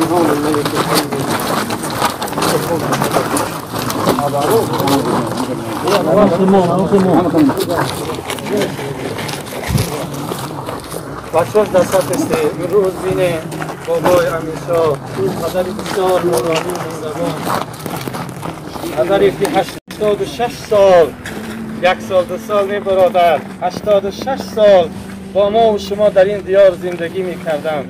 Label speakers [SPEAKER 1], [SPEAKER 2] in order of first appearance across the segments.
[SPEAKER 1] سبحان الملك
[SPEAKER 2] بچه دستت است روز بینه بابای امیرشاه پدر بسیار نورانی و مهربان پدری که 86 سال 1 سال 2 سال نه برادر 86 سال با ما و شما در این دیار زندگی میکردم.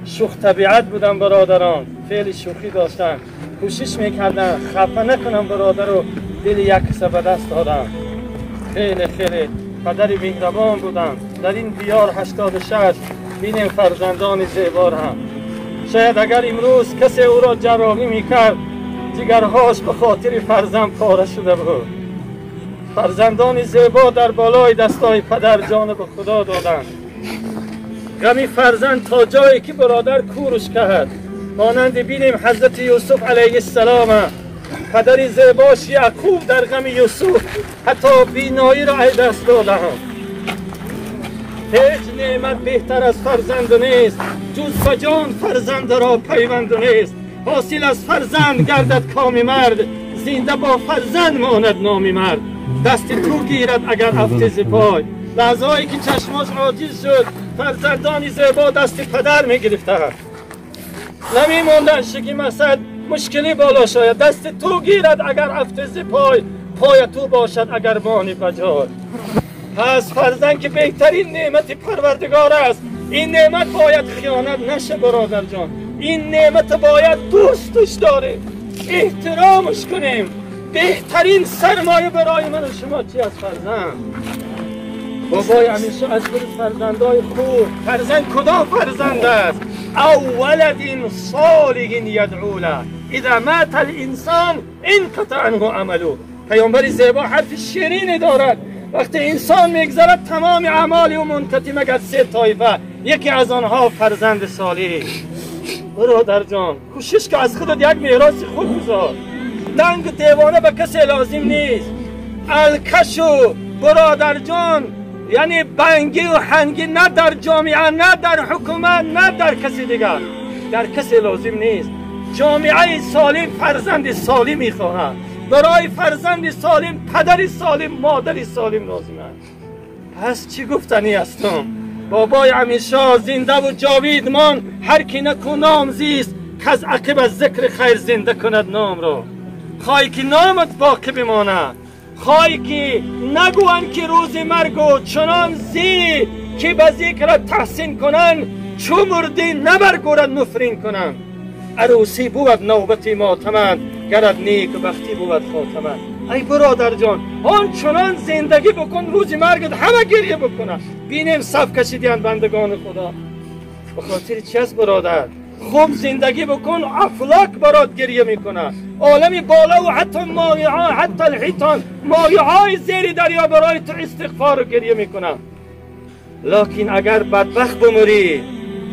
[SPEAKER 2] شوخ طبیعت بودن برادران، فعل شوخی داشتن، کوشش میکردن خفه نکنم برادر رو، دل یک کس به دست دادم. خیلی پدر مهربان بودن. در این دیار 86 بینیم فرزندان زیبا هم. شاید اگر امروز کسی او را جراحی میکرد جگرهاش به خاطر فرزند پاره شده بود. فرزندان زیبا در بالای دستای پدر جان به خدا دادند. غمی فرزند تا جایی که برادر کورش کرد، مانند بینیم حضرت یوسف علیه السلام، پدر زیباش یعقوب در غم یوسف حتی بینایی را از دست دادند. هیچ نعمت بهتر از فرزند نیست، جز به جان فرزند را پیوند نیست. حاصل از فرزند گردد کام مرد، زنده با فرزند ماند نام مرد. دست تو گیرد اگر هفته پای، لحظه‌ای که چشماش عاجز شد فرزندان زیبا دست پدر میگرفتند. نمیموندن شکی مسد مشکلی بالا شاید، دست تو گیرد اگر هفته پای، پای تو باشد اگر بانی بجای. پس فرزند که بهترین نعمت پروردگار است، این نعمت باید خیانت نشه برادر جان. این نعمت باید دوستش داریم، احترامش کنیم. بهترین سرمایه برای من و شما چی از فرزند؟ بابای همیشه از فرزندای خوب. فرزند کدام فرزند است؟ او ولد صالح یدعو له اذا مات الانسان انقطع عنه عمله. پیامبر زیبا حرف شیرینی دارد. وقتی انسان میگذرد تمام اعمال او منقطع مگر 3 طایفه، یکی از آنها فرزند صالح. برادر جان کوشش که از خودت یک میراث خوب گذار. دنگ و دیوانه به کسی لازم نیست. الکشو برادر جان یعنی بنگی و هنگی نه در جامعه، نه در حکومت، نه در کسی دیگر، در کسی لازم نیست. جامعه سالم فرزند سالم میخواهد. برای فرزند سالم پدر سالم مادر سالم لازم است. پس چی گفتنی هستم؟ بابای همیشه زنده و جاویدمان، هر کی نکو نام زیست کز عقب از ذکر خیر زنده کند نام را. خواهی که نامت باقی بماند، خواهی که نگوان که روز مرگو چنان زی که به ذکر تحسین کنن، چو مردی نبرگورد نفرین کنن. عروسی بود نوبت ماتمن، گرد نیک بختی بود خاتمن. ای برادر جان آن چنان زندگی بکن روز مرگت همه گریه بکنن. بینیم صف کشیدین بندگان خدا. به خاطر چی است برادر؟ خوب زندگی بکن، افلاک برات گریه میکنه. عالمی بالا و حتی مایه ها، حتی الحیطان، مایه های زیر دریا برای تو استغفار و گریه میکنه. لکن اگر بدبخت بموری،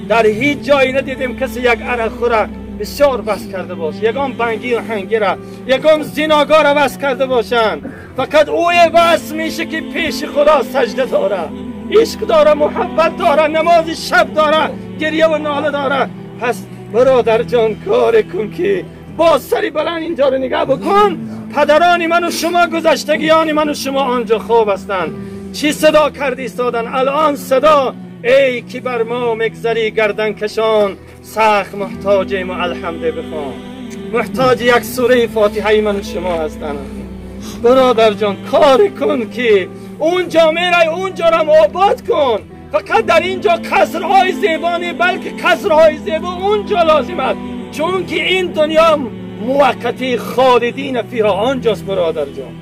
[SPEAKER 2] در هیچ جایی ندیدیم کسی یک عرق خوره بسیار بس کرده باشه، یکم بنگی و هنگی را، یکم زناگار را بس کرده باشند. فقط اوی بس میشه که پیش خدا سجده داره، عشق داره، محبت داره، نماز شب داره، گریه و ناله داره. پس برادر جان کار کن که با سری بلند اینجا رو نگاه بکن. پدران من و شما، گذشتگیان من و شما آنجا خواب هستند. چی صدا کردی ایستادن؟ الان صدا ای که بر ما مگذری گردن کشان، سخت محتاجیم و الحمد بخوان. محتاج یک سوره فاتحه من و شما هستند. برادر جان کار کن که اون جامعه را اونجا را آباد کن. فقط در اینجا قصرهای زیبا نه، بلکه قصرهای زیبا اونجا لازم است، چون که این دنیا موقتی خالدین فیها آنجاست. برادر جان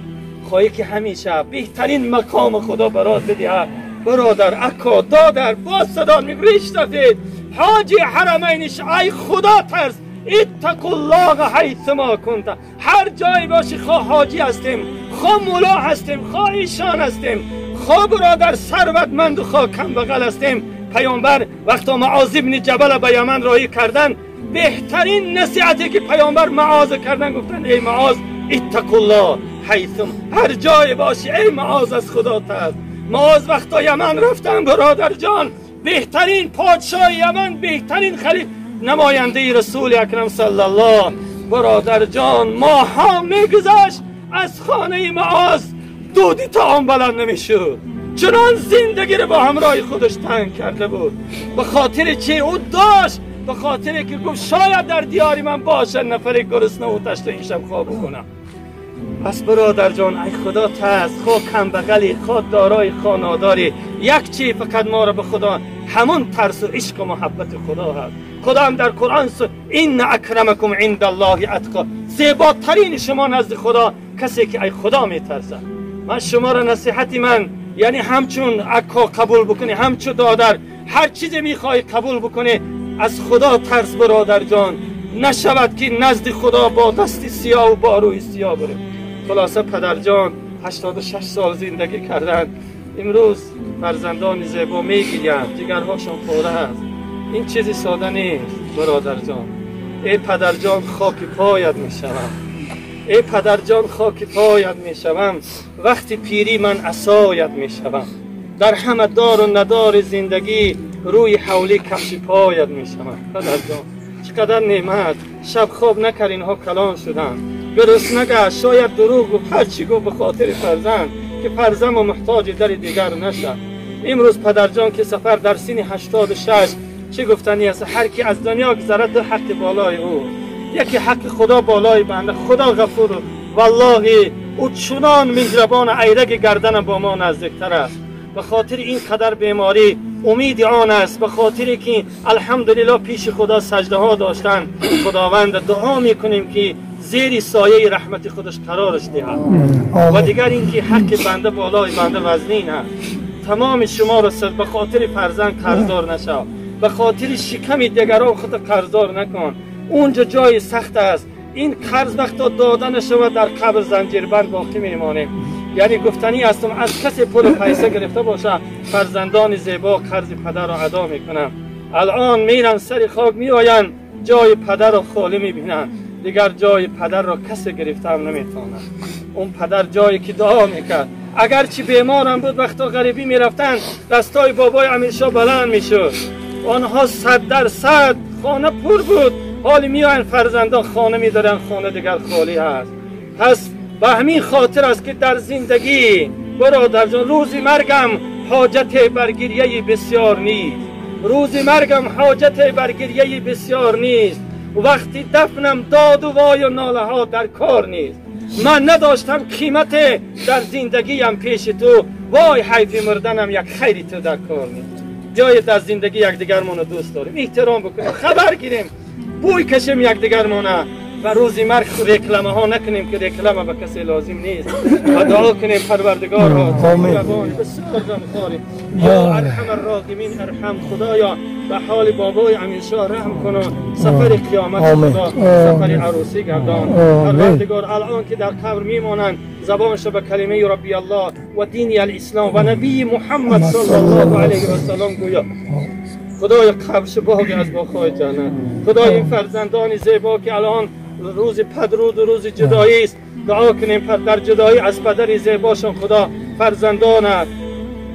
[SPEAKER 2] خواهی که همیشه بهترین مقام خدا برات بدهد. برادر اکا دادر با صدا میگویش سفید حاجی حرمینش ای خدا ترس، اتقوا الله حیث ما کنت. هر جایی باشی، خواه حاجی هستیم، خواه مولا هستیم، خواه ایشان هستیم، خواه برادر ثروتمند و خواه کم بغل هستیم. پیامبر وقتا معاذ بن جبل به یمن راهی کردن، بهترین نصیحتی که پیامبر معاذ کردن گفتن ای معاذ اتقوا الله حیث، هر جای باشی ای معاذ از خدا ترس. معاذ وقتا یمن رفتن برادر جان، بهترین پادشاه یمن، بهترین خلیفه نماینده رسول اکرم صلی الله. برادر جان ماها میگذشت از خانه معاذ دودی تا آن بلند نمیشد، چنان زندگی رو با همراه خودش تنگ کرده بود. به خاطر چی او داشت؟ به خاطر که گفت شاید در دیاری من باشه نفر گرسنه و تشت این شب خواب کنم. پس برادر جان ای خدا ترس، خود کم بغلی، خود دارای خاناداری، یک چی فقط ما را به خدا، همون ترس و عشق و محبت خدا هست. خدا هم در قرآن این اکرمکم عند الله اتقا، زیباترین شما نزد خدا کسی که ای خدا میترسه. من شما را نصیحتی من یعنی همچون عکا قبول بکنی، همچون دادر هر چیزی میخوای قبول بکنی، از خدا ترس برادر جان. نشود که نزد خدا با دستی سیاه و با روی سیاه بریم. خلاصه پدر جان 86 سال زندگی کردن، امروز فرزندان زیبا میگیرند، جگرهاشون پاره هست. این چیزی ساده نیست برادر جان. ای پدر جان خاک پایت میشوم، ای پدر جان خاک پایت میشوم، وقتی پیری من عصایت میشوم، در همه دار و ندار زندگی روی حولی کفش پایت میشوم. پدر جان چقدر نعمت، شب خواب نکرد اینها کلان شدن، گرسنه گشت، شاید دروغ گفت، هرچی گفت به خاطر فرزند که فرزند و محتاج در دیگر نشد. امروز پدر جان که سفر در سین 86 چه گفتنی است؟ هر کی از دنیا گذرد دو حق بالای او، یکی حق خدا بالای بنده. خدا غفور والله او چنان مهربان، ایرگ گردن با ما نزدیکتر است. به خاطر این قدر بیماری امید آن است، به خاطر که الحمدلله پیش خدا سجده ها داشتن. خداوند دعا میکنیم که زیر سایه رحمت خودش قرارش دهد. و دیگر اینکه حق بنده بالای بنده وزنین است. تمام شما را به خاطر فرزند قرضدار نشو، به خاطر شکم دیگران خود قرضدار نکن. اونجا جای سخت است. این قرض وقتا داده نشود در قبر زنجیربند باقی میمانه. یعنی گفتنی هستم از کسی پول پیسه گرفته باشه، فرزندان زیبا قرض پدر را ادا میکنن. الان میرن سر خاک میآیند، جای پدر را خالی میبینن، دیگر جای پدر را کسی گرفته هم نمیتونه. اون پدر جایی که دعا میکرد، اگرچه بیمارم بود وقتا غریبی میرفتن دستای بابای امیرشاه بلند میشد، آنها 100% خانه پر بود. حالی میآیند فرزندان خانه میدارن، خانه دیگر خالی هست. پس به همین خاطر است که در زندگی برادر جان روزی مرگم حاجت برگریه بسیار نیست، روزی مرگم حاجت برگریه بسیار نیست. وقتی دفنم داد و وای و ناله ها در کار نیست. من نداشتم قیمت در زندگیم پیش تو، وای حیف مردنم یک خیری تو در کار نیست. جای در زندگی یکدیگرمون رو دوست داریم، احترام بکنیم، خبر گیریم، بوی کشیم یکدیگرمون و روزی مرگ رکلمه ها نکنیم که رکلمه به کسی لازم نیست. و دعا کنیم پروردگار ها بسیار غمخواریم، یا ارحم الراحمین ارحم، خدایا به حال بابای امیرشاه رحم کن، سفر قیامت خدا سفر عروسی گردان. پروردگار الان که در قبر میمانند زبانش به کلمه ربی الله و دین الاسلام و نبی محمد صلی الله علیه و سلم گویا. خدای قبرش باقی از باغ‌های جنت. خدای این فرزندان زیبا که الان روز پدرود و روز جدایی است، دعا کنیم در جدایی از پدر زیباشون خدا فرزندان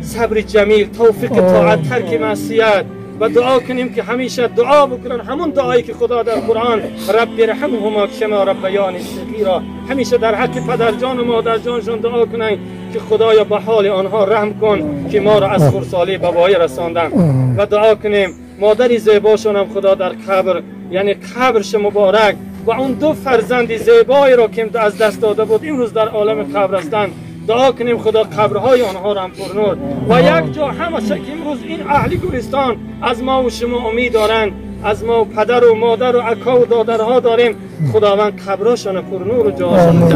[SPEAKER 2] صبر جمیل، توفیق طاعت، ترک معصیت، و دعا کنیم که همیشه دعا بکنن همون دعایی که خدا در قرآن رب ارحمهما کما ربیانی صغیرا، همیشه در حق پدر جان و مادر جانشون دعا کنن که خدایا به حال آنها رحم کن که ما را از خردسالی به وای رساندن. و دعا کنیم مادر زیباشون هم خدا در قبر، یعنی قبرش مبارک، و اون دو فرزند زیبایی را که از دست داده بود امروز در عالم قبر هستند، دعا کنیم خدا قبرهای آنها را هم پرنور. و یک جا همشه که امروز این اهل گلستان از ما و شما امید دارند، از ما و پدر و مادر و اکا و دادرها داریم، خداوند قبرهاشون پرنور و جاهاشون